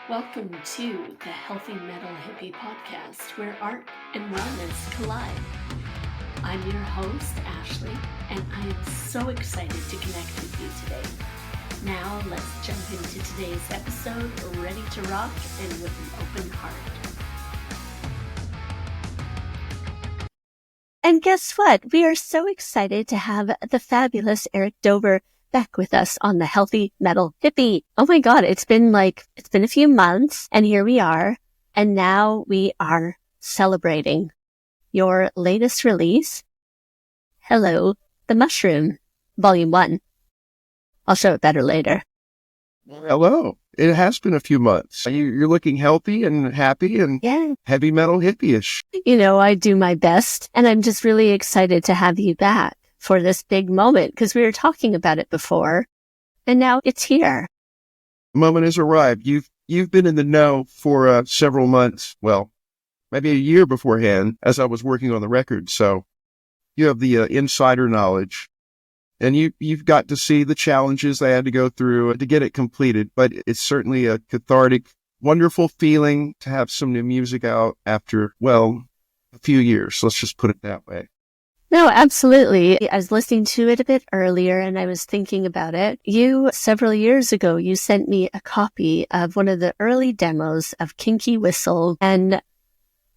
Welcome to the Healthy Metal Hippie podcast, where art and wellness collide. I'm your host, Ashley, and I am so excited to connect with you today. Now, let's jump into today's episode, ready to rock and with an open heart. And guess what? We are so excited to have the fabulous Eric Dover back with us on the Healthy Metal Hippie. Oh my God, it's been a few months, and here we are. And now we are celebrating your latest release, Hello, the Mushroom, Volume 1. I'll show it better later. Hello. It has been a few months. You're looking healthy and happy and heavy metal hippie-ish. You know, I do my best, and I'm just really excited to have you back for this big moment, because we were talking about it before, and now it's here. The moment has arrived. You've been in the know for several months, well, maybe a year beforehand, as I was working on the record. So you have the insider knowledge, and you've got to see the challenges I had to go through to get it completed. But it's certainly a cathartic, wonderful feeling to have some new music out after, well, a few years. Let's just put it that way. No, absolutely. I was listening to it a bit earlier and I was thinking about it. Several years ago, you sent me a copy of one of the early demos of Kinky Whistle, and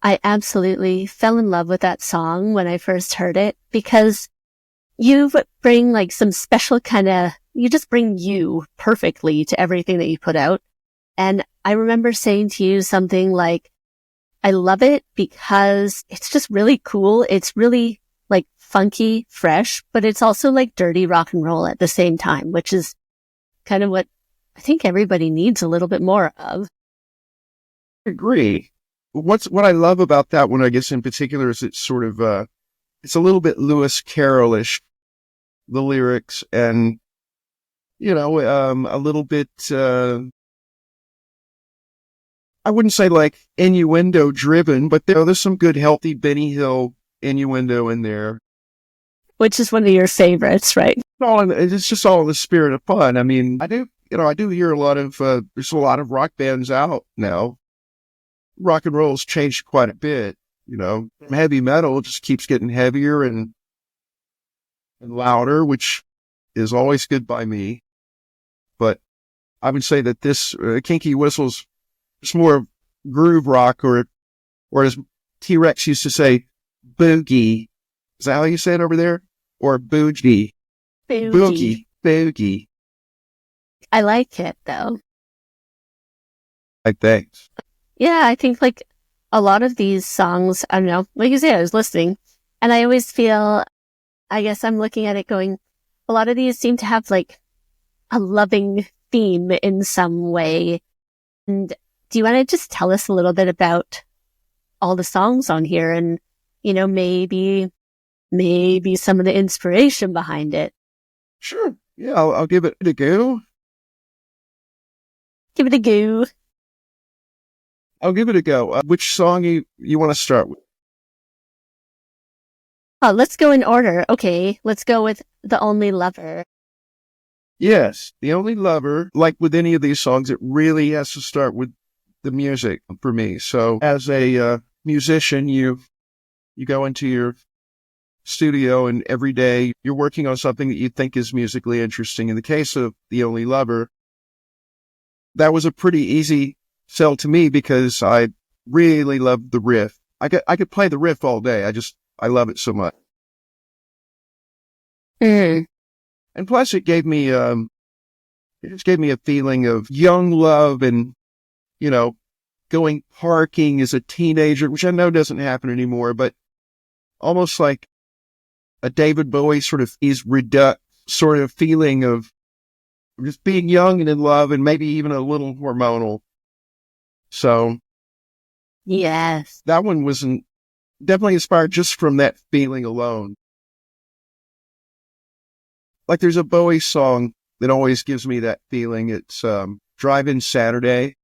I absolutely fell in love with that song when I first heard it, because you bring some special you just bring you perfectly to everything that you put out. And I remember saying to you something like, I love it because it's just really cool. It's really funky, fresh, but it's also dirty rock and roll at the same time, which is kind of what I think everybody needs a little bit more of. I agree. What I love about that one, I guess in particular, is it's sort of, it's a little bit Lewis Carroll-ish, the lyrics, and, a little bit, I wouldn't say innuendo driven, but there's some good, healthy Benny Hill innuendo in there. Which is one of your favorites, right? It's just all in the spirit of fun. I mean, I do hear a lot of, there's a lot of rock bands out now. Rock and roll's changed quite a bit, Heavy metal just keeps getting heavier and louder, which is always good by me. But I would say that this Kinky Whistle's it's more groove rock, or as T-Rex used to say, boogie. Is that how you say it over there? Or boogie? Boogie. I like it, though. Thanks. Yeah, I think a lot of these songs, I don't know, like you said, I was listening, and I always feel, I guess I'm looking at it going, a lot of these seem to have a loving theme in some way. And do you want to just tell us a little bit about all the songs on here and, maybe some of the inspiration behind it? Sure. Yeah, I'll give it a go. Give it a go. I'll give it a go. Which song you want to start with? Let's go in order. Okay, let's go with The Only Lover. Yes, The Only Lover. Like with any of these songs, it really has to start with the music for me. So as a musician, you go into your studio, and every day you're working on something that you think is musically interesting. In the case of The Only Lover, that was a pretty easy sell to me because I really loved the riff. I could play the riff all day. I love it so much. Mm. And plus it just gave me a feeling of young love and, going parking as a teenager, which I know doesn't happen anymore, but almost like a David Bowie sort of sort of feeling of just being young and in love and maybe even a little hormonal. So yes, that one wasn't definitely inspired just from that feeling alone. There's a Bowie song that always gives me that feeling. It's Drive-In Saturday.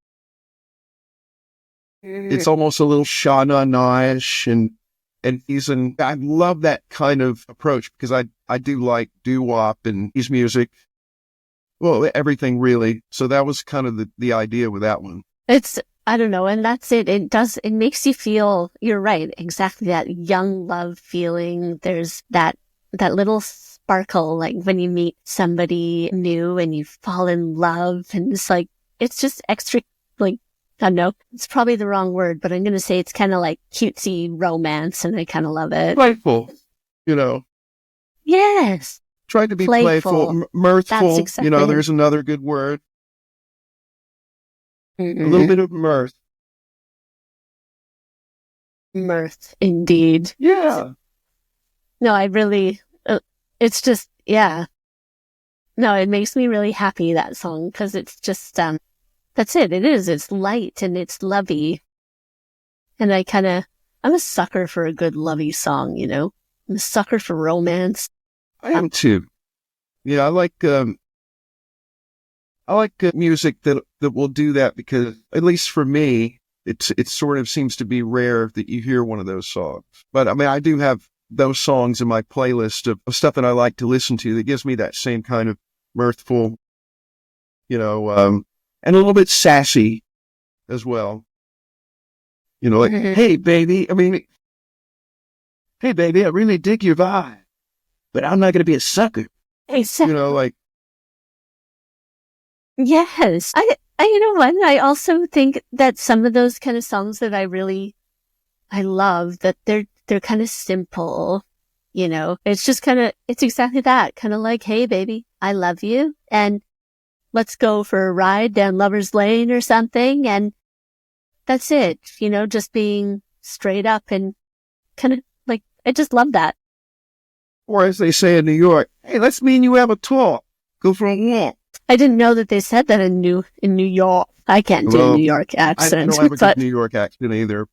It's almost a little Sha Na Na-ish, and I love that kind of approach because I do like doo-wop and his music. Well, everything really. So that was kind of the idea with that one. It's, I don't know. And that's it. It makes you feel, you're right. Exactly that young love feeling. There's that little sparkle, like when you meet somebody new and you fall in love, and it's just extra, like, I don't know, it's probably the wrong word, but I'm going to say it's kind of like cutesy romance, and I kind of love it. Playful, you know. Yes. Trying to be Playful. playful, mirthful. That's exactly it. There's another good word. Mm-mm. A little bit of mirth. Mirth, indeed. Yeah. No, I really, it's just, yeah. No, it makes me really happy, that song, because it's just, that's it. It is. It's light and it's lovey. And I'm a sucker for a good lovey song, I'm a sucker for romance. I am too. Yeah, I like music that will do that, because at least for me, it sort of seems to be rare that you hear one of those songs. But I mean, I do have those songs in my playlist of stuff that I like to listen to that gives me that same kind of mirthful, and a little bit sassy as well. Like, hey baby, I really dig your vibe, but I'm not going to be a sucker. Like, yes. You know what? I also think that some of those kind of songs that I love, that they're kind of simple, it's just it's exactly that, kind of like, hey baby, I love you, and let's go for a ride down Lover's Lane or something. And that's it, just being straight up and kind of like, I just love that. Or as they say in New York, hey, let's me and you have a talk. Go for a walk. I didn't know that they said that in New York. I can't do a New York accent. I don't have a good New York accent either.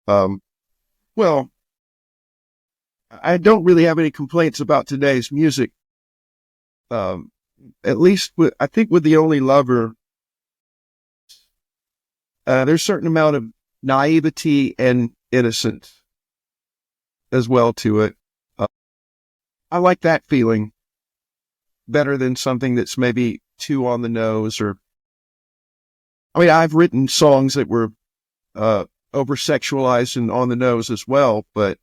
Well, I don't really have any complaints about today's music. At least I think with The Only Lover, there's a certain amount of naivety and innocence as well to it. I like that feeling better than something that's maybe too on the nose. Or, I mean, I've written songs that were over-sexualized and on the nose as well, but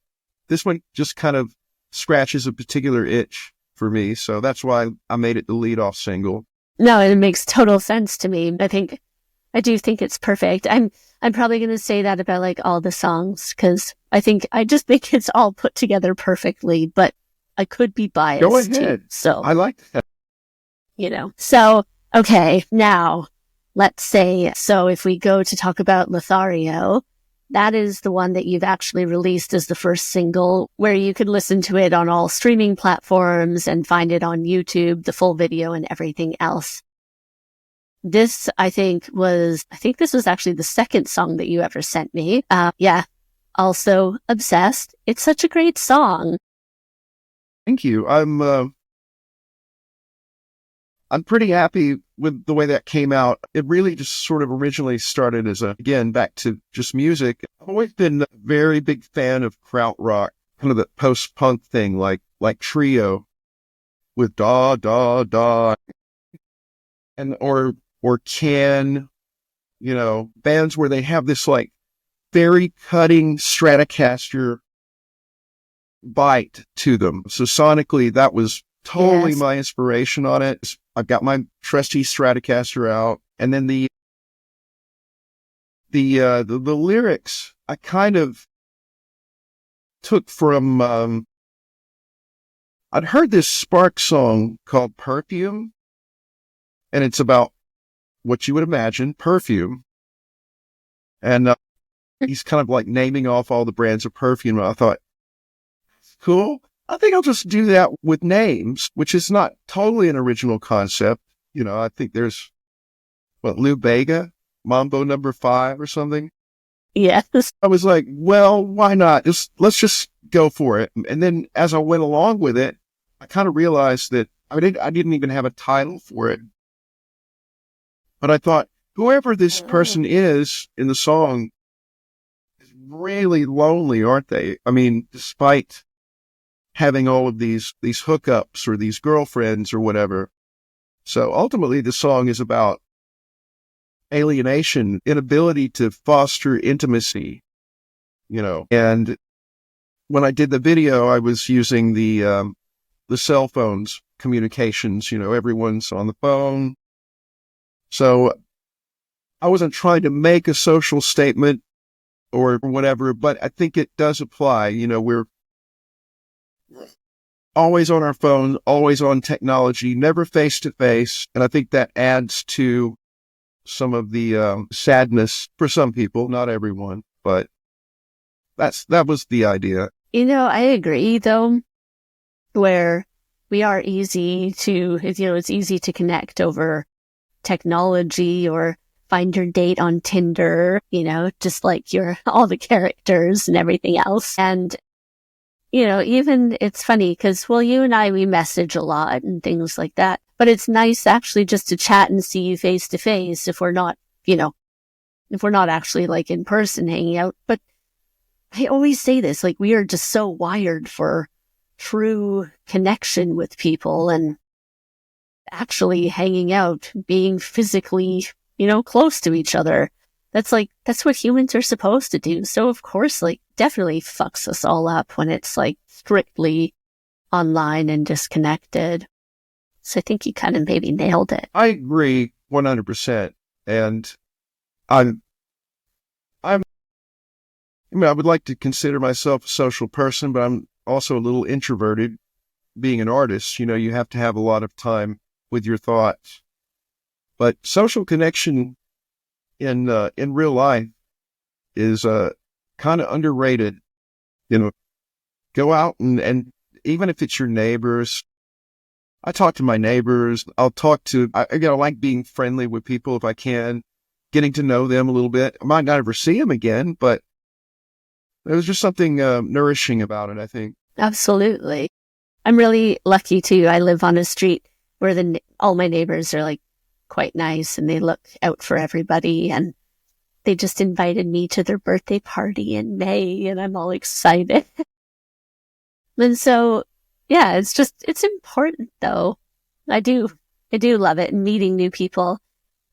this one just kind of scratches a particular itch for me, so that's why I made it the lead-off single. No, it makes total sense to me. I do think it's perfect. I'm probably going to say that about like all the songs, because I just think it's all put together perfectly, but I could be biased. Go ahead. Too, so I like that. So, okay, now let's say, so if we go to talk about Lothario, that is the one that you've actually released as the first single, where you could listen to it on all streaming platforms and find it on YouTube, the full video and everything else. This, I think this was actually the second song that you ever sent me. Yeah. Also obsessed. It's such a great song. Thank you. I'm pretty happy with the way that came out. It really just sort of originally started as again, back to just music. I've always been a very big fan of krautrock, kind of the post-punk thing, like Trio with Da, Da, Da, and, or Can, bands where they have this like very cutting Stratocaster bite to them. So sonically, that was totally my inspiration on it. I've got my trusty Stratocaster out, and then the lyrics I kind of took from I'd heard this Spark song called Perfume, and it's about what you would imagine, perfume. And he's kind of like naming off all the brands of perfume. And I thought, cool. I think I'll just do that with names, which is not totally an original concept. I think there's, Lou Bega, Mambo No. 5 or something. Yes. I was like, well, why not? Let's just go for it. And then as I went along with it, I kind of realized that I didn't even have a title for it. But I thought, whoever this person is in the song is really lonely, aren't they? I mean, despite having all of these hookups or these girlfriends or whatever. So ultimately, the song is about alienation, inability to foster intimacy, And when I did the video, I was using the cell phones communications, everyone's on the phone. So I wasn't trying to make a social statement or whatever, but I think it does apply. We're always on our phone, always on technology, never face to face. And I think that adds to some of the sadness for some people, not everyone, but that was the idea. I agree though, where we are easy to, it's easy to connect over technology or find your date on Tinder, just like all the characters and everything else. And, even it's funny because, you and I, we message a lot and things like that, but it's nice actually just to chat and see you face to face if we're not, if we're not actually like in person hanging out. But I always say this, like we are just so wired for true connection with people and actually hanging out, being physically, close to each other. That's what humans are supposed to do. So of course, definitely fucks us all up when it's strictly online and disconnected. So I think you kind of maybe nailed it. I agree 100%. And I would like to consider myself a social person, but I'm also a little introverted. Being an artist, you have to have a lot of time with your thoughts. But social connection in real life is kind of underrated. Go out and even if it's your neighbors, I talk to my neighbors. I like being friendly with people if I can, getting to know them a little bit. I might not ever see them again, but there's just something nourishing about it, I think. Absolutely. I'm really lucky too. I live on a street where all my neighbors are quite nice and they look out for everybody, and they just invited me to their birthday party in May and I'm all excited. And so, yeah, it's important though. I do love it, and meeting new people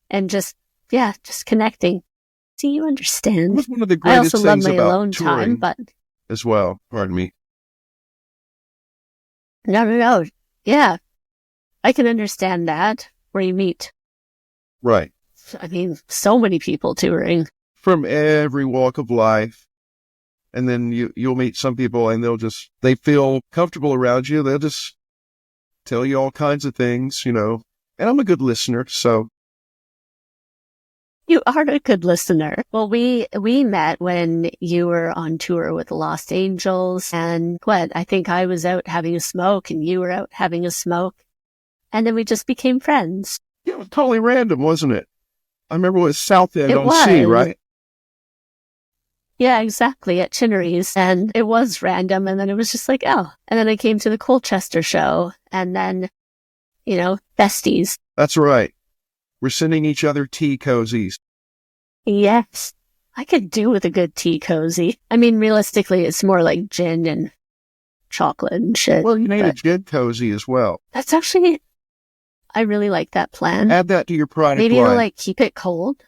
and just connecting. See, you understand. It was one of the greatest I also love things my about alone time, but as well. Pardon me. No. Yeah, I can understand that, where you meet. Right. I mean, so many people touring. From every walk of life. And then you'll meet some people and they feel comfortable around you. They'll just tell you all kinds of things, And I'm a good listener, so. You are a good listener. Well, we met when you were on tour with the Lost Angels, and I think I was out having a smoke and you were out having a smoke, and then we just became friends. Yeah, it was totally random, wasn't it? I remember it was South End on was. C, right? Yeah, exactly, at Chinnery's, and it was random, and then it was just and then I came to the Colchester show, and then, besties. That's right. We're sending each other tea cozies. Yes. I could do with a good tea cozy. I mean, realistically, it's more like gin and chocolate and shit. Well, you need a gin cozy as well. That's actually, I really like that plan. Add that to your product Maybe line. it'll keep it cold.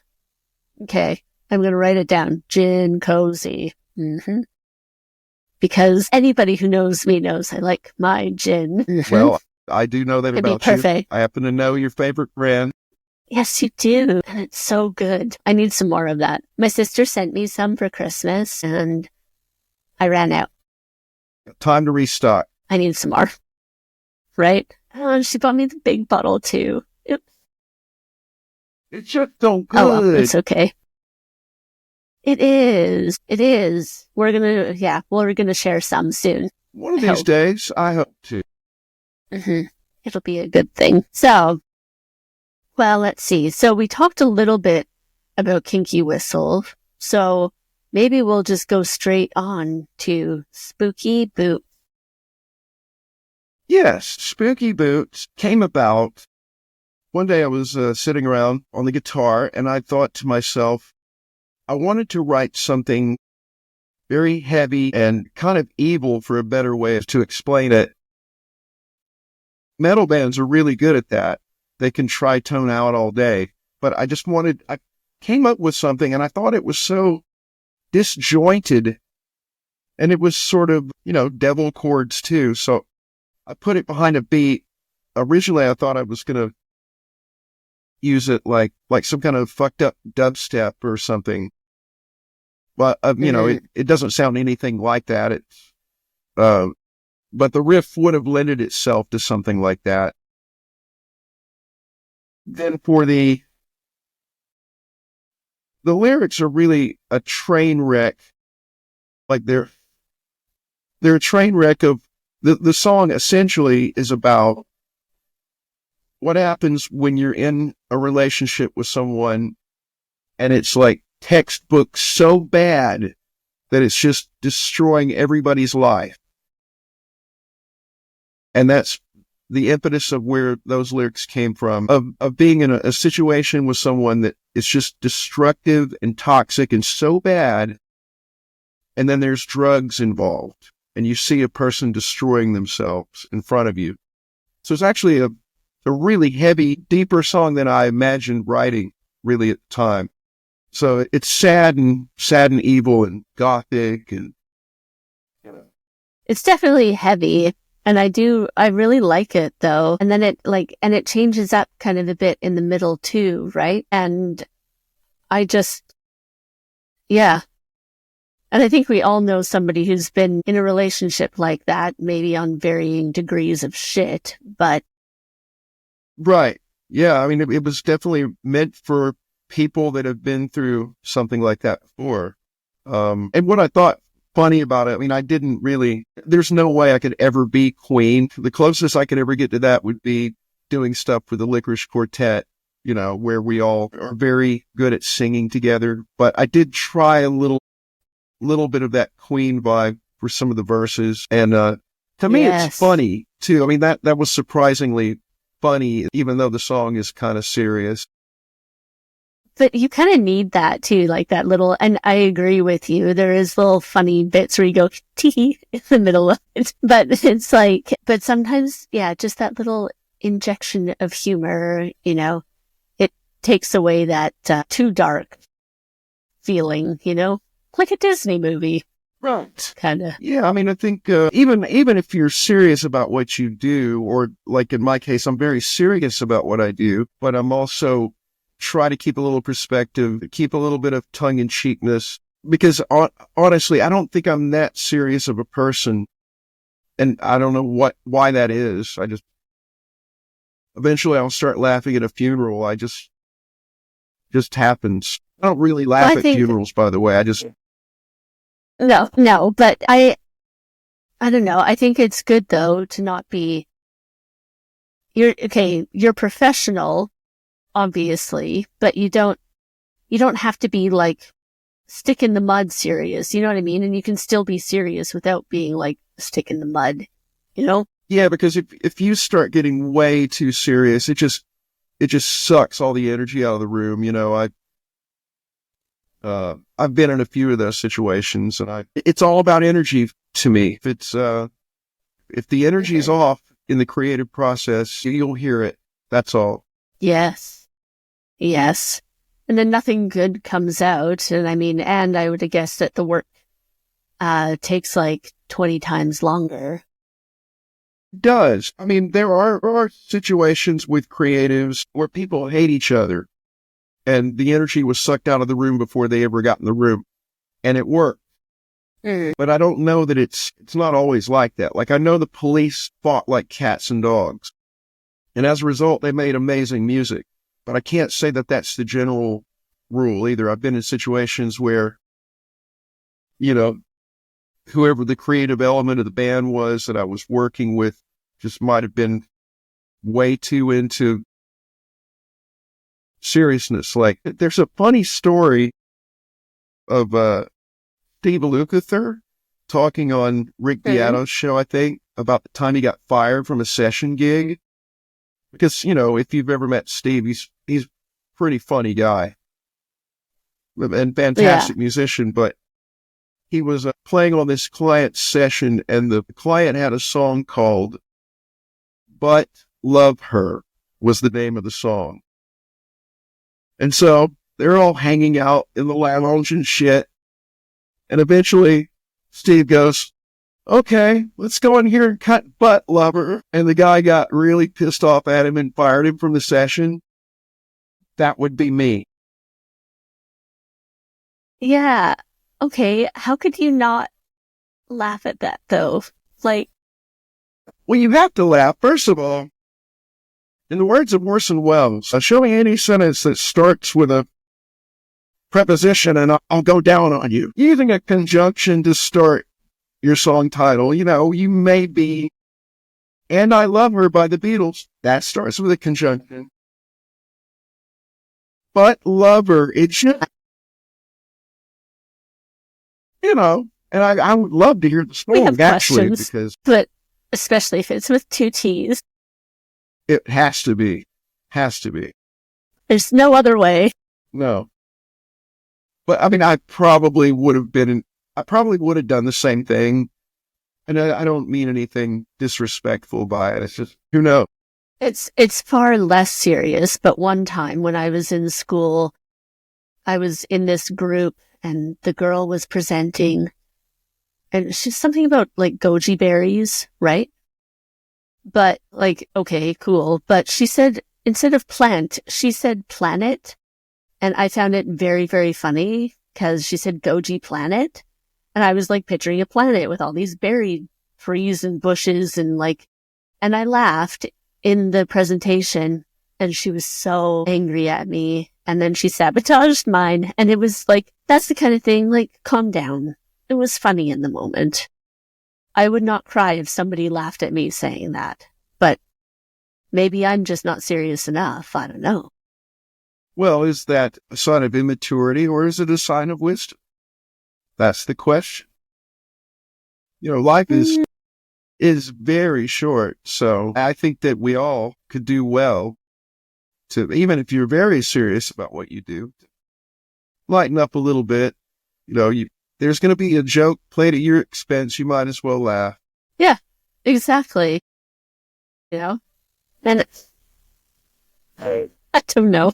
Okay. I'm going to write it down. Gin cozy. Mm-hmm. Because anybody who knows me knows I like my gin. Mm-hmm. Well, I do know that It'd about be perfect. you. I happen to know your favorite brand. Yes, you do. And it's so good. I need some more of that. My sister sent me some for Christmas and I ran out. Time to restock. I need some more. Right? Oh, she bought me the big bottle too. Oops. It's just so good. Oh, well, it's okay. It is. It is. We're gonna share some soon. One of these days, I hope to. Mm-hmm. It'll be a good thing. So, well, let's see. So we talked a little bit about Kinky Whistle. So maybe we'll just go straight on to Spooky Boots. Yes, Spooky Boots came about. One day I was sitting around on the guitar and I thought to myself, I wanted to write something very heavy and kind of evil, for a better way to explain it. Metal bands are really good at that. They can try tone out all day, but I just wanted, came up with something, and I thought it was so disjointed, and it was sort of, devil chords too. So I put it behind a beat. Originally, I thought I was going to use it like some kind of fucked up dubstep or something. But, it doesn't sound anything like that. But the riff would have lended itself to something like that. Then for the lyrics are really a train wreck. Like they're a train wreck of the song essentially is about what happens when you're in a relationship with someone and it's like textbook so bad that it's just destroying everybody's life. And that's the impetus of where those lyrics came from, of being in a situation with someone that is just destructive and toxic and so bad. And then there's drugs involved and you see a person destroying themselves in front of you. So it's actually a really heavy, deeper song than I imagined writing really at the time. So it's sad and evil and gothic and, It's definitely heavy. And I really like it though. And then it changes up kind of a bit in the middle too, right? And yeah. And I think we all know somebody who's been in a relationship like that, maybe on varying degrees of shit, but. Right. Yeah. I mean, it was definitely meant for people that have been through something like that before. And what I thought funny about it, I mean, there's no way I could ever be Queen. The closest I could ever get to that would be doing stuff with the Licorice Quartet, where we all are very good at singing together. But I did try a little bit of that Queen vibe for some of the verses. And to me, It's funny too. I mean, that was surprisingly funny, even though the song is kind of serious. But you kind of need that too, like that little, and I agree with you. There is little funny bits where you go tee in the middle of it, but it's like, but sometimes, yeah, just that little injection of humor, it takes away that too dark feeling, like a Disney movie. Right. Kind of. Yeah. I mean, I think even if you're serious about what you do, or like in my case, I'm very serious about what I do, but I'm also try to keep a little perspective, keep a little bit of tongue-in-cheekness, because honestly, I don't think I'm that serious of a person, and I don't know why that is. I just eventually I'll start laughing at a funeral. I just happens. I don't really laugh at funerals, by the way. I just no, but I don't know. I think it's good though to not be. You're professional, obviously, but you don't have to be like stick in the mud serious, you know what I mean? And you can still be serious without being like stick in the mud, Yeah, because if you start getting way too serious, it just sucks all the energy out of the room. I've been in a few of those situations, and it's all about energy to me. If the energy is off in the creative process, you'll hear it. That's all. Yes. And then nothing good comes out. And I would guess that the work takes like 20 times longer. It does. I mean, there are situations with creatives where people hate each other and the energy was sucked out of the room before they ever got in the room, and it worked. But I don't know that it's not always like that. Like, I know the Police fought like cats and dogs, and as a result, they made amazing music. But I can't say that that's the general rule either. I've been in situations where, whoever the creative element of the band was that I was working with just might have been way too into seriousness. Like, there's a funny story of Steve Lukather talking on Rick Beato's show, I think, about the time he got fired from a session gig. Because, if you've ever met Steve, he's a pretty funny guy and fantastic musician, but he was playing on this client session, and the client had a song called But Love Her was the name of the song. And so they're all hanging out in the lounge and shit. And eventually Steve goes, okay, let's go in here and cut butt, lover. And the guy got really pissed off at him and fired him from the session. That would be me. Yeah. Okay. How could you not laugh at that though? Like, Well, you have to laugh. First of all, in the words of Orson Welles, show me any sentence that starts with a preposition and I'll go down on you. Using a conjunction to start your song title, you may be And I Love Her by the Beatles. That starts with a conjunction. But lover, it should, and I would love to hear the we have song, actually, questions, because but especially if it's with two T's, it has to be. Has to be. there's no other way. No. But, I mean, I probably would have done the same thing. And I don't mean anything disrespectful by it. It's just, who knows? It's far less serious, but one time when I was in school, I was in this group and the girl was presenting and she's something about like goji berries, right? But like, okay, cool. But she said, instead of plant, she said planet. And I found it very, very funny because she said goji planet. And I was like picturing a planet with all these berry trees and bushes and I laughed in the presentation and she was so angry at me. And then she sabotaged mine. And it was like, that's the kind of thing, like, calm down. It was funny in the moment. I would not cry if somebody laughed at me saying that, but maybe I'm just not serious enough. I don't know. Well, is that a sign of immaturity or is it a sign of wisdom? That's the question. Life is very short. So I think that we all could do well to, even if you're very serious about what you do, lighten up a little bit. There's going to be a joke played at your expense. You might as well laugh. Yeah, exactly. And I don't know.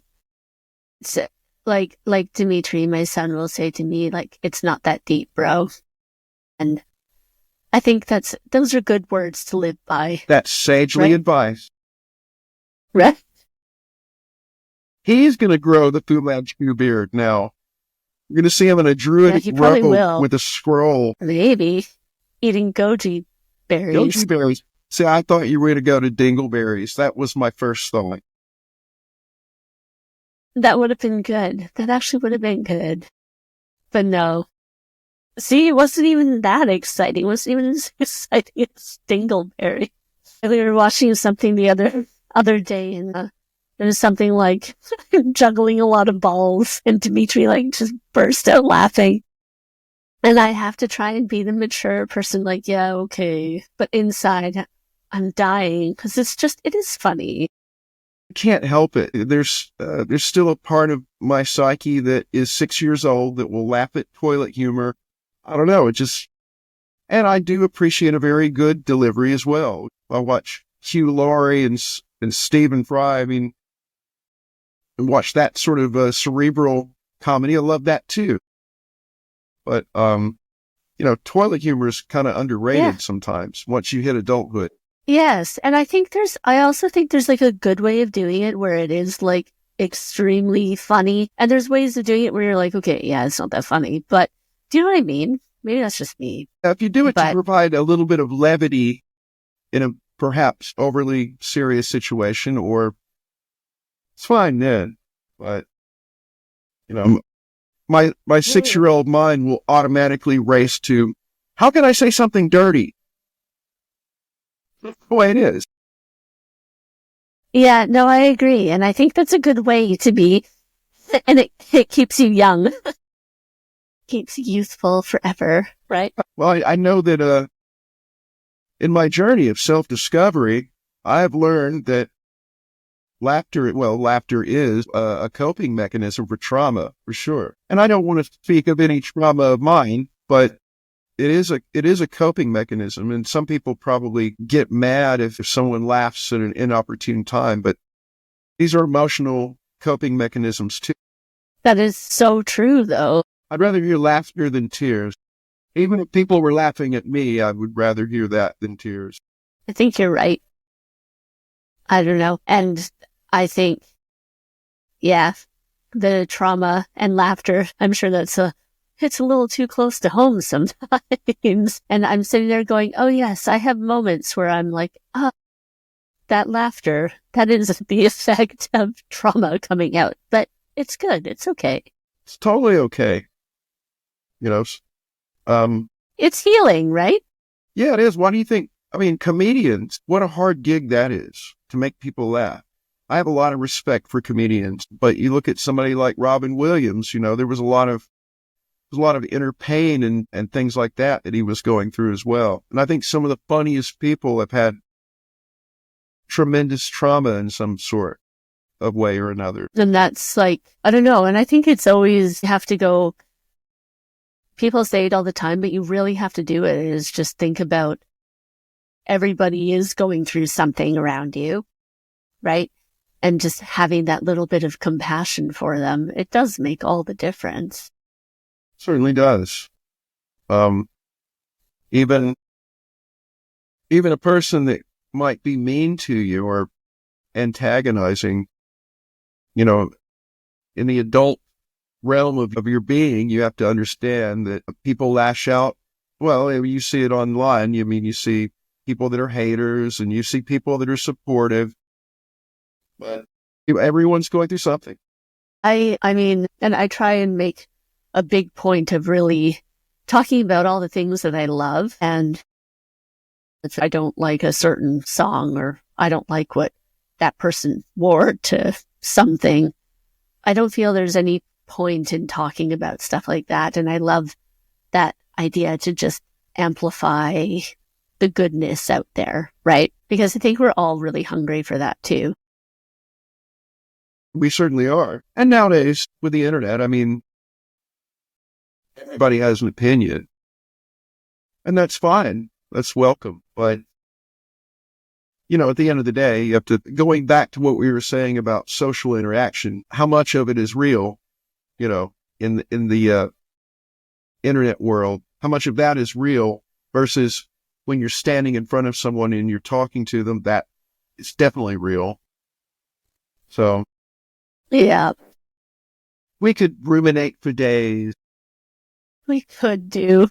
It's like Dimitri, my son, will say to me, like, it's not that deep, bro. And I think those are good words to live by. That's sagely advised. Right? He's going to grow the Fu Manchu beard now. You're going to see him in a druidic robe with a scroll. Maybe. Eating goji berries. Goji berries. See, I thought you were going to go to dingleberries. That was my first thought. That would have been good. That actually would have been good. But no. See, it wasn't even that exciting. It wasn't even as exciting as dingleberry. We were watching something the other day and there was something like juggling a lot of balls and Dimitri just burst out laughing. And I have to try and be the mature person, yeah, okay. But inside, I'm dying because it is funny. I can't help it. There's still a part of my psyche that is 6 years old that will laugh at toilet humor. I don't know. And I do appreciate a very good delivery as well. I watch Hugh Laurie and Stephen Fry. I mean, and watch that sort of cerebral comedy. I love that too. But, toilet humor is kind of underrated sometimes once you hit adulthood. Yes. And I also think there's a good way of doing it where it is extremely funny. And there's ways of doing it where you're like, okay, yeah, it's not that funny. But do you know what I mean? Maybe that's just me. If you do it to provide a little bit of levity in a perhaps overly serious situation, or it's fine then. But, my 6-year-old mind will automatically race to, how can I say something dirty? That's the way it is. Yeah, no, I agree. And I think that's a good way to be. And it keeps you young. Keeps you youthful forever, right? Well, I know that in my journey of self-discovery, I have learned that laughter is a coping mechanism for trauma, for sure. And I don't want to speak of any trauma of mine, but it is a coping mechanism. And some people probably get mad if someone laughs at an inopportune time, but these are emotional coping mechanisms too. That is so true, though. I'd rather hear laughter than tears. Even if people were laughing at me, I would rather hear that than tears. I think you're right. I don't know. And I think, yeah, the trauma and laughter, I'm sure it's a little too close to home sometimes. And I'm sitting there going, oh yes, I have moments where I'm like, that laughter, that is the effect of trauma coming out. But it's good. It's okay. It's totally okay. It's healing, right? Yeah, it is. Why do you think? I mean, comedians, what a hard gig that is to make people laugh. I have a lot of respect for comedians, but you look at somebody like Robin Williams, there was a lot of inner pain and things like that he was going through as well. And I think some of the funniest people have had tremendous trauma in some sort of way or another. And that's like, I don't know. And I think it's always, you have to go, people say it all the time, but you really have to do it, is just think about everybody is going through something around you, right? And just having that little bit of compassion for them, it does make all the difference. Certainly does. Even a person that might be mean to you or antagonizing, in the adult realm of your being, you have to understand that people lash out. Well, you see it online. You see people that are haters and you see people that are supportive, but everyone's going through something. I mean, and I try and make a big point of really talking about all the things that I love. And if I don't like a certain song or I don't like what that person wore to something, I don't feel there's any point in talking about stuff like that. And I love that idea to just amplify the goodness out there, right? Because I think we're all really hungry for that too. We certainly are. And nowadays, with the internet, everybody has an opinion. And that's fine. That's welcome. But, at the end of the day, you have to, going back to what we were saying about social interaction, how much of it is real, in the internet world, how much of that is real versus when you're standing in front of someone and you're talking to them, that is definitely real. So, yeah, we could ruminate for days. We could do.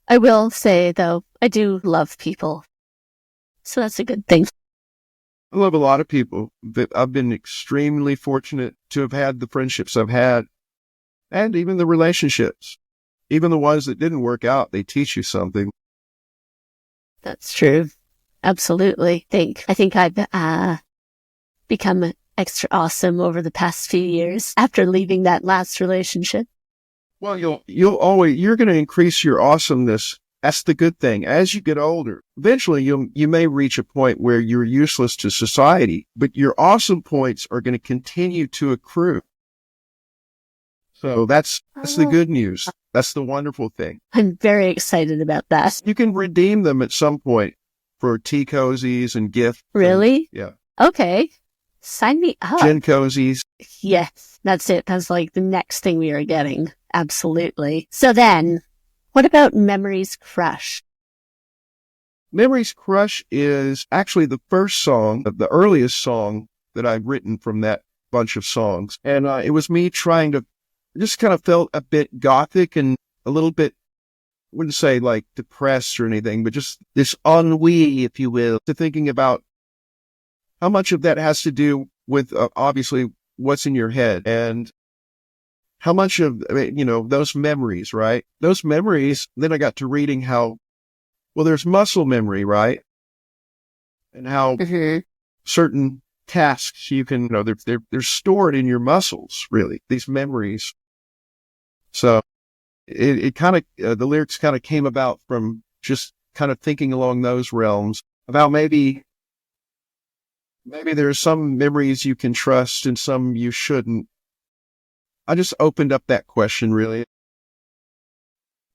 I will say, though, I do love people. So that's a good thing. I love a lot of people. I've been extremely fortunate to have had the friendships I've had, and even the relationships. Even the ones that didn't work out, they teach you something. That's true. Absolutely. I think I've become extra awesome over the past few years after leaving that last relationship. Well, you're going to increase your awesomeness. That's the good thing. As you get older, eventually you may reach a point where you're useless to society, but your awesome points are going to continue to accrue. So that's the good news. That's the wonderful thing. I'm very excited about that. You can redeem them at some point for tea cozies and gifts. Really? Yeah. Okay. Sign me up. Gin cozies. Yes, that's it. That's like the next thing we are getting. Absolutely. So then, what about Memories Crush? Memories Crush is actually the first song, the earliest song that I've written from that bunch of songs. And it was me trying to, just kind of felt a bit gothic and a little bit, I wouldn't say like depressed or anything, but just this ennui, if you will, to thinking about how much of that has to do with obviously what's in your head and how much of, those memories, right? Those memories, then I got to reading how, well, there's muscle memory, right? And how certain tasks you can, they're stored in your muscles, really, these memories. So it kind of, the lyrics kind of came about from just kind of thinking along those realms about maybe there's some memories you can trust and some you shouldn't. I just opened up that question, really.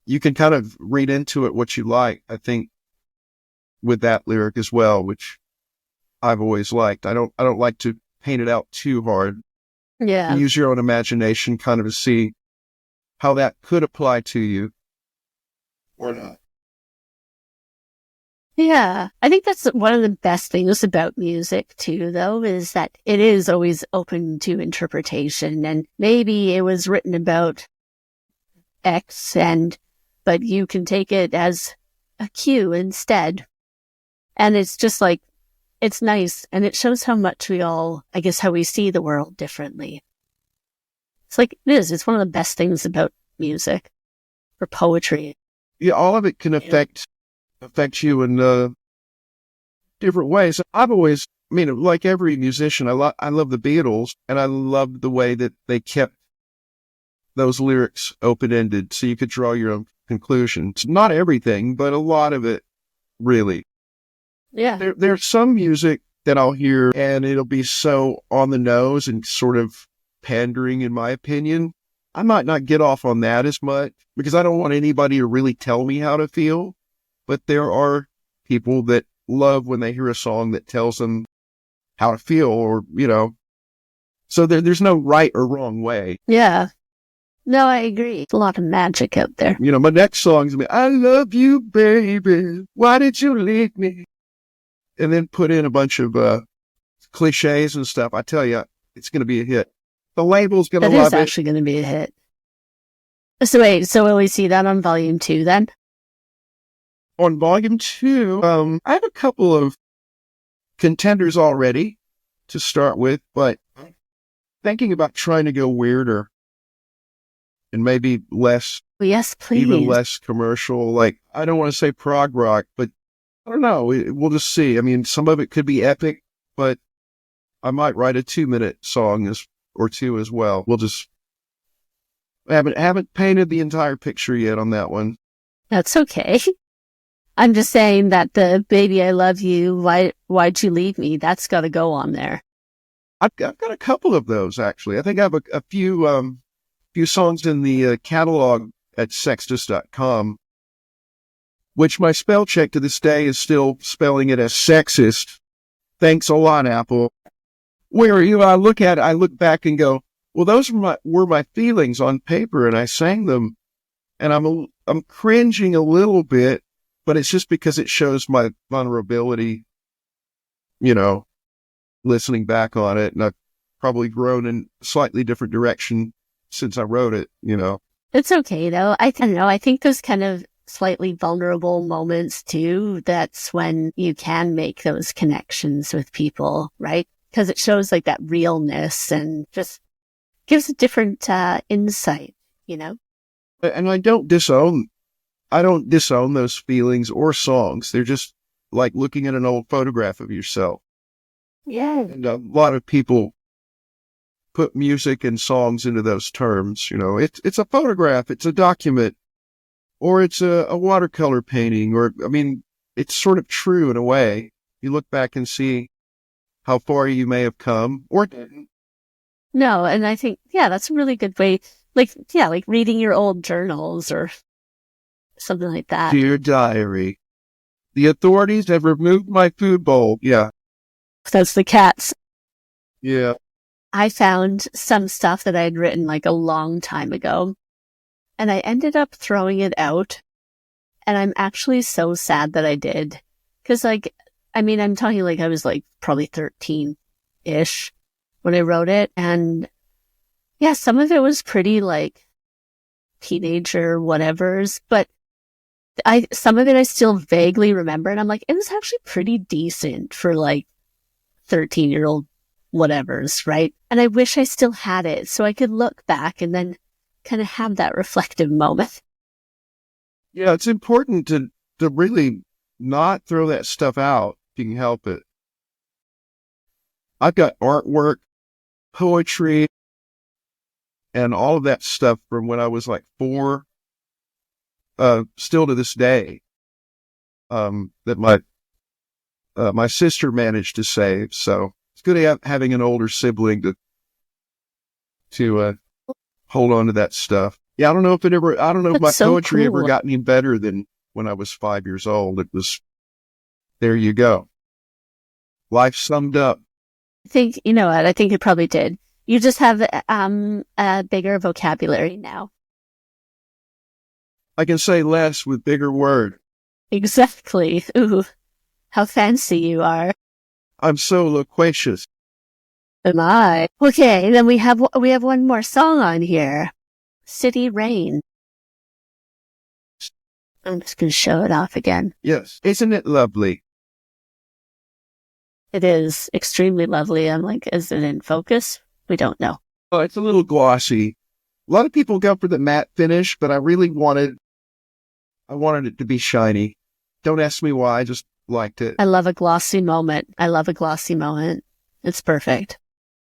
You can kind of read into it what you like, I think, with that lyric as well, which I've always liked. I don't like to paint it out too hard. Yeah. Use your own imagination kind of to see how that could apply to you or not. Yeah. I think that's one of the best things about music too, though, is that it is always open to interpretation. And maybe it was written about X but you can take it as a cue instead. And it's just like, it's nice. And it shows how much we all, I guess, how we see the world differently. It's like, it is. It's one of the best things about music or poetry. Yeah, all of it can affect you in different ways. Like every musician, I love the Beatles, and I love the way that they kept those lyrics open-ended so you could draw your own conclusions. Not everything, but a lot of it, really. Yeah. There's some music that I'll hear, and it'll be so on the nose and sort of pandering, in my opinion. I might not get off on that as much because I don't want anybody to really tell me how to feel. But there are people that love when they hear a song that tells them how to feel, or, so there's no right or wrong way. Yeah. No, I agree. It's a lot of magic out there. My next song's going to be, I love you, baby. Why did you leave me? And then put in a bunch of cliches and stuff. I tell you, it's going to be a hit. The label's going to love it. That is actually going to be a hit. So wait, so will we see that on volume 2 then? On volume 2, I have a couple of contenders already to start with, but I'm thinking about trying to go weirder and maybe less, Yes, please. even less commercial. Like, I don't want to say prog rock, but I don't know. We'll just see. I mean, some of it could be epic, but I might write a 2-minute song or two as well. We'll just haven't painted the entire picture yet on that one. That's okay. I'm just saying that the Baby I Love You, Why'd You Leave Me, that's got to go on there. I've got a couple of those, actually. I think I have a few songs in the catalog at Sextus.com, which my spell check to this day is still spelling it as sexist. Thanks a lot, Apple. Where I look back and go, well, those were my feelings on paper, and I sang them, and I'm cringing a little bit, but it's just because it shows my vulnerability, listening back on it, and I've probably grown in a slightly different direction since I wrote it, It's okay, though. I don't know. I think those kind of slightly vulnerable moments, too, that's when you can make those connections with people, right? Because it shows like that realness and just gives a different insight, And I don't disown those feelings or songs. They're just like looking at an old photograph of yourself. Yeah. And a lot of people put music and songs into those terms. It's a photograph, it's a document, or it's a watercolor painting, it's sort of true in a way. You look back and see how far you may have come or didn't. No, and I think, that's a really good way. Like reading your old journals or something like that. Dear diary, the authorities have removed my food bowl. Yeah. That's the cats. Yeah. I found some stuff that I had written like a long time ago, and I ended up throwing it out. And I'm actually so sad that I did. Because I'm talking like I was like probably 13-ish when I wrote it. And yeah, some of it was pretty like teenager whatevers, but some of it I still vaguely remember. And I'm like, it was actually pretty decent for like 13-year-old whatevers, right? And I wish I still had it so I could look back and then kind of have that reflective moment. Yeah, it's important to really not throw that stuff out if you can help it. I've got artwork, poetry, and all of that stuff from when I was like 4, still to this day, that my sister managed to save. So it's good having an older sibling to hold on to that stuff. Yeah, I don't know if my poetry ever got any better than when I was 5 years old. It was, there you go. Life summed up. I think, you know what, I think it probably did. You just have a bigger vocabulary now. I can say less with bigger words. Exactly. Ooh, how fancy you are. I'm so loquacious. Am I? Okay, then we have one more song on here. City Rain. I'm just going to show it off again. Yes. Isn't it lovely? It is extremely lovely. I'm like, is it in focus? We don't know. Oh, it's a little glossy. A lot of people go for the matte finish, but I wanted it to be shiny. Don't ask me why, I just liked it. I love a glossy moment. It's perfect.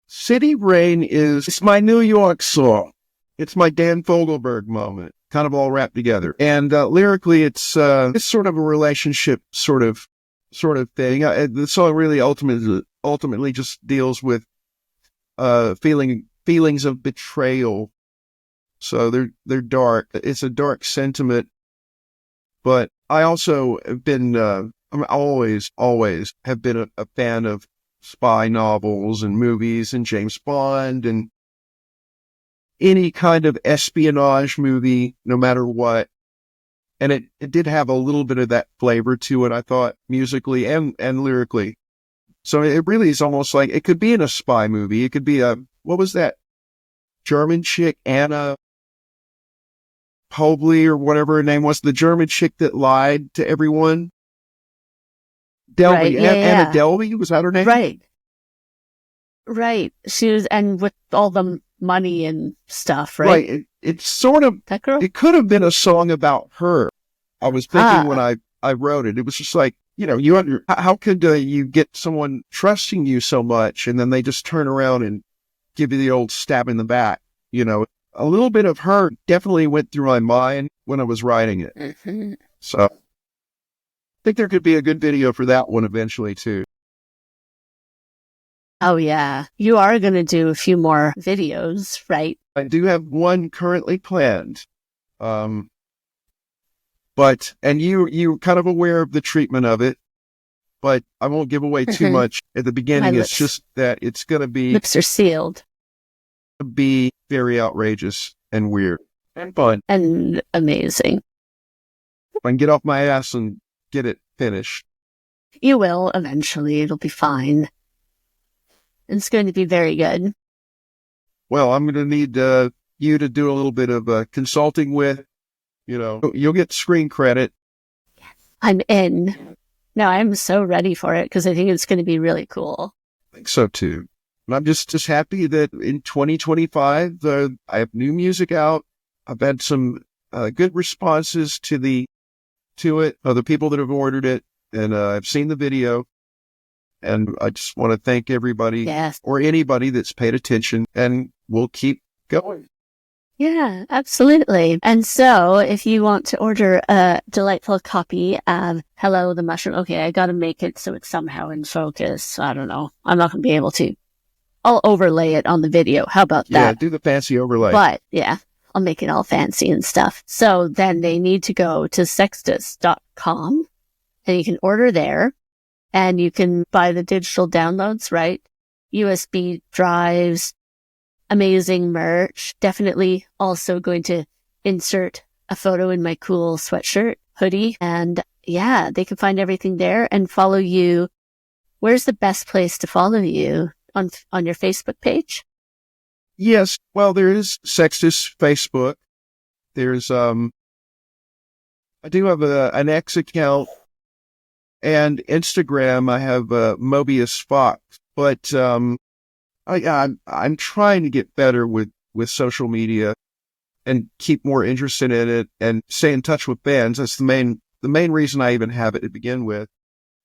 City Rain it's my New York song. It's my Dan Fogelberg moment, kind of all wrapped together. And lyrically, it's sort of a relationship sort of thing. The song really ultimately just deals with feelings of betrayal. So they're dark. It's a dark sentiment. But I also have been, I'm always have been a fan of spy novels and movies and James Bond and any kind of espionage movie, no matter what. And it did have a little bit of that flavor to it, I thought, musically and lyrically. So it really is almost like it could be in a spy movie. It could be what was that German chick, Anna Hobley or whatever her name was, the German chick that lied to everyone. Delby, right, yeah, Anna Delby, was that her name? Right. She was, and with all the money and stuff, right? Right. It's sort of, that girl? It could have been a song about her. I was thinking when I wrote it, it was just like, how could you get someone trusting you so much and then they just turn around and give you the old stab in the back, A little bit of her definitely went through my mind when I was writing it. Mm-hmm. So I think there could be a good video for that one eventually too. Oh yeah. You are going to do a few more videos, right? I do have one currently planned. And you're kind of aware of the treatment of it, but I won't give away too much at the beginning. It's just that it's going to be... Lips are sealed. Be very outrageous and weird and fun and amazing. I can get off my ass and get it finished. You will eventually. It'll be fine. It's going to be very good. Well, I'm going to need you to do a little bit of consulting with. You'll get screen credit. I'm in. No, I'm so ready for it because I think it's going to be really cool. I think so too. And I'm just happy that in 2025, I have new music out. I've had some good responses to it, other people that have ordered it, and I've seen the video. And I just want to thank everybody or anybody that's paid attention, and we'll keep going. Yeah, absolutely. And so if you want to order a delightful copy of Hello the Mushroom, okay, I got to make it so it's somehow in focus. I don't know. I'm not going to be able to. I'll overlay it on the video. How about that? Yeah, do the fancy overlay. But yeah, I'll make it all fancy and stuff. So then they need to go to sextus.com and you can order there and you can buy the digital downloads, right? USB drives, amazing merch. Definitely also going to insert a photo in my cool sweatshirt, hoodie. And yeah, they can find everything there and follow you. Where's the best place to follow you? On your Facebook page? Yes. Well, there is Sextus Facebook. There's, I do have an X account and Instagram. I have Mobius Fox, but, I'm trying to get better with social media and keep more interested in it and stay in touch with bands. That's the main reason I even have it to begin with.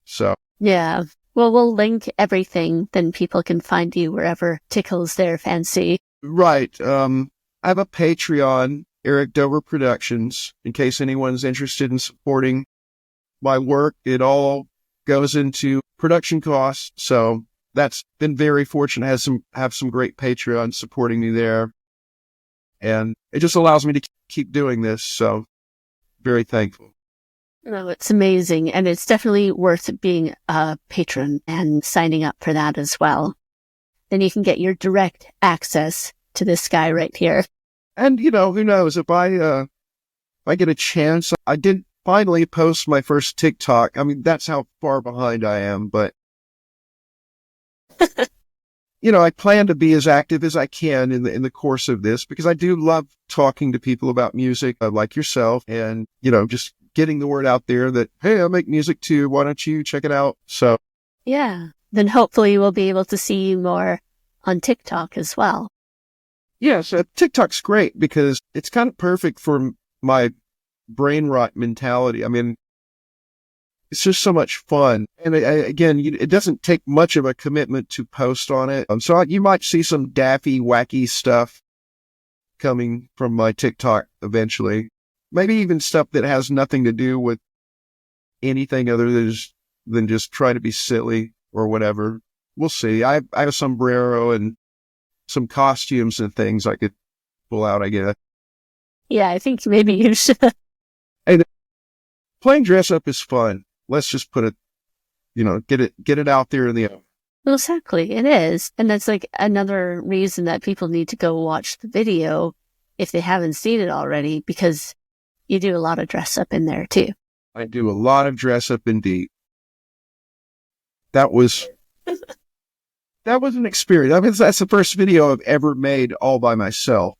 So. Yeah. Well, we'll link everything, then people can find you wherever tickles their fancy. Right. I have a Patreon, Eric Dover Productions, in case anyone's interested in supporting my work. It all goes into production costs. So that's been very fortunate. Have some great Patreon supporting me there. And it just allows me to keep doing this. So very thankful. No, it's amazing. And it's definitely worth being a patron and signing up for that as well. then you can get your direct access to this guy right here. And, who knows, if I get a chance, I did finally post my first TikTok. I mean, that's how far behind I am, but, I plan to be as active as I can in the course of this, because I do love talking to people about music, like yourself, and, just getting the word out there that, hey, I make music too. Why don't you check it out? So, yeah, then hopefully we'll be able to see you more on TikTok as well. Yes, TikTok's great because it's kind of perfect for my brain rot mentality. I mean, it's just so much fun. And again, it doesn't take much of a commitment to post on it. So you might see some daffy, wacky stuff coming from my TikTok eventually. Maybe even stuff that has nothing to do with anything other than just trying to be silly or whatever. We'll see. I have a sombrero and some costumes and things I could pull out, I guess. Yeah, I think maybe you should. Hey, playing dress up is fun. Let's just put it, get it out there in the open. Well, exactly, it is. And that's like another reason that people need to go watch the video if they haven't seen it already, because you do a lot of dress up in there too. I do a lot of dress up indeed. That was an experience. I mean, that's the first video I've ever made all by myself.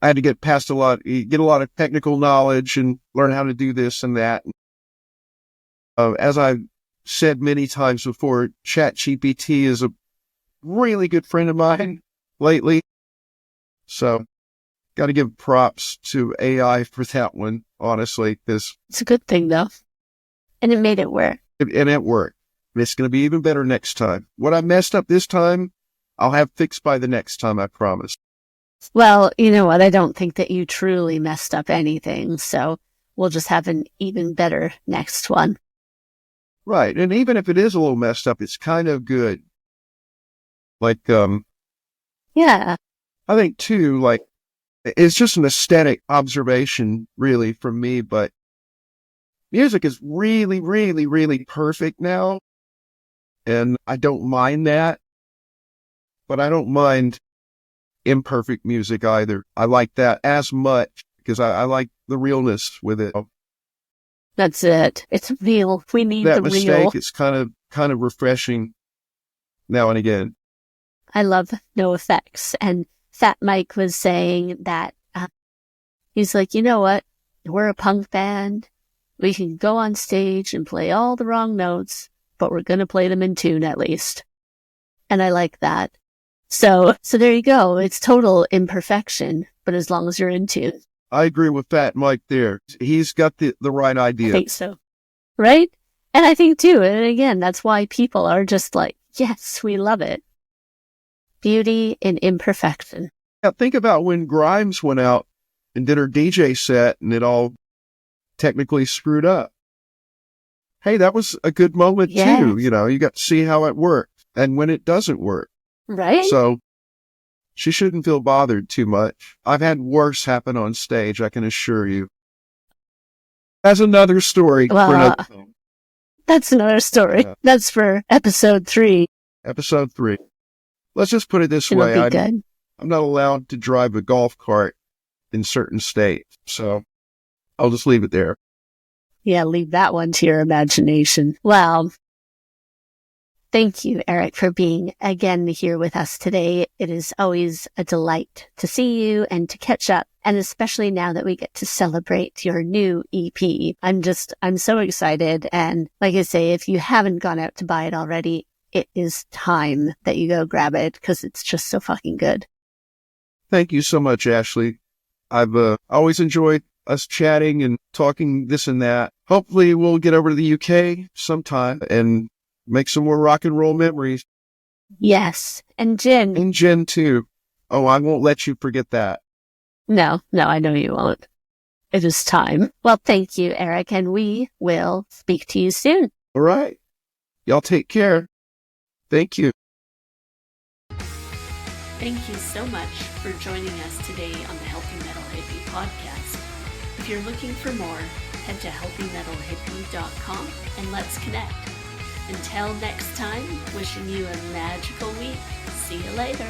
I had to get get a lot of technical knowledge and learn how to do this and that. As I've said many times before, ChatGPT is a really good friend of mine lately. So, got to give props to AI for that one, honestly, because it's a good thing though. And it made it work. And it worked. It's going to be even better next time. What I messed up this time, I'll have fixed by the next time, I promise. Well, you know what? I don't think that you truly messed up anything, so we'll just have an even better next one. Right. And even if it is a little messed up, it's kind of good. Like, yeah. I think too, like, it's just an aesthetic observation, really, from me, but music is really, really, really perfect now. And I don't mind that, but I don't mind imperfect music either. I like that as much because I like the realness with it. That's it. It's real. We need that the mistake, real. It's kind of refreshing now and again. I love no effects. And Fat Mike was saying that he's like, you know what? We're a punk band. We can go on stage and play all the wrong notes, but we're going to play them in tune at least. And I like that. So there you go. It's total imperfection, but as long as you're in tune. I agree with Fat Mike there. He's got the right idea. I think so. Right? And I think too, and again, that's why people are just like, yes, we love it. Beauty in imperfection. Now, think about when Grimes went out and did her DJ set and it all technically screwed up. Hey, that was a good moment too. You got to see how it worked and when it doesn't work. Right. So she shouldn't feel bothered too much. I've had worse happen on stage, I can assure you. That's another story for another film. That's another story. Yeah. That's for episode 3. Episode 3. Let's just put it this way. I'm not allowed to drive a golf cart in certain states. So I'll just leave it there. Yeah, leave that one to your imagination. Well, thank you, Eric, for being again here with us today. It is always a delight to see you and to catch up. And especially now that we get to celebrate your new EP. I'm so excited. And like I say, if you haven't gone out to buy it already, it is time that you go grab it because it's just so fucking good. Thank you so much, Ashley. I've always enjoyed us chatting and talking this and that. Hopefully we'll get over to the UK sometime and make some more rock and roll memories. Yes. And Jen. And Jen too. Oh, I won't let you forget that. No, I know you won't. It is time. Well, thank you, Eric, and we will speak to you soon. All right. Y'all take care. Thank you. Thank you so much for joining us today on the Healthy Metal Hippie podcast. If you're looking for more, head to healthymetalhippie.com and let's connect. Until next time, wishing you a magical week. See you later.